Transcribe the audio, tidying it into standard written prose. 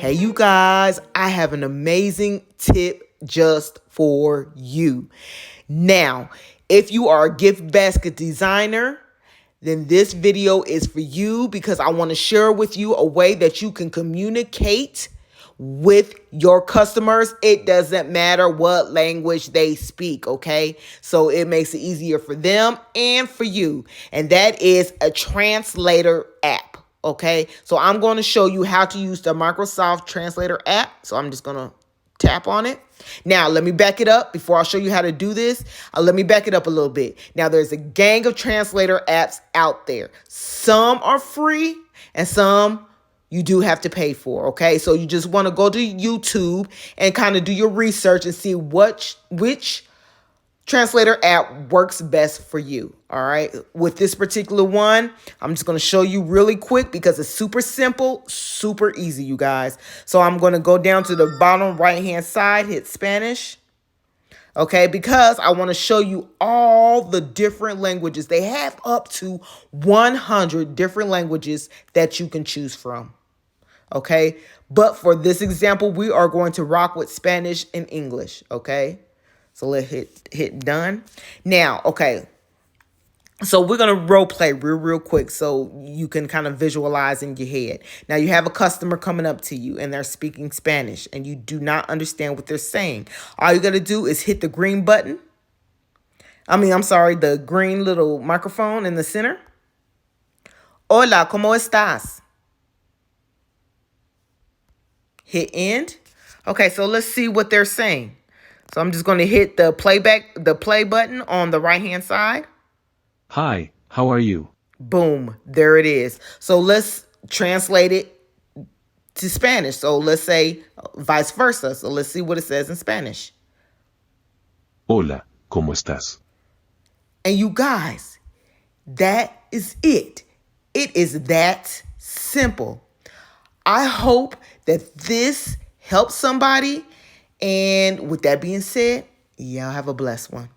Hey, you guys, I have an amazing tip just for you. Now, if you are a gift basket designer, then this video is for you because I want to share with you a way that you can communicate with your customers. It doesn't matter what language they speak, okay? So it makes it easier for them and for you. And that is a translator app, okay? So I'm going to show you how to use the Microsoft Translator app. So I'm just going to tap on it. Now, let me back it up before I show you how to do this. Let me back it up a little bit. Now, there's a gang of translator apps out there. Some are free and some you do have to pay for, okay? So you just want to go to YouTube and kind of do your research and see which translator app works best for you, all right? With this particular one, I'm just going to show you really quick because it's super simple, super easy, you guys. So I'm going to go down to the bottom right-hand side, hit Spanish, okay? Because I want to show you all the different languages. They have up to 100 different languages that you can choose from, okay? But for this example, we are going to rock with Spanish and English, okay? So let's hit done. Now, okay. So we're going to role play real quick so you can kind of visualize in your head. Now you have a customer coming up to you and they're speaking Spanish and you do not understand what they're saying. All you got to do is hit the green button. The green little microphone in the center. Hola, ¿cómo estás? Hit end. Okay, so let's see what they're saying. So I'm just going to hit the play button on the right-hand side. Hi, how are you? Boom, there it is. So let's translate it to Spanish. So let's say vice versa. So let's see what it says in Spanish. Hola, ¿cómo estás? And you guys, that is it. It is that simple. I hope that this helps somebody. And with that being said, y'all have a blessed one.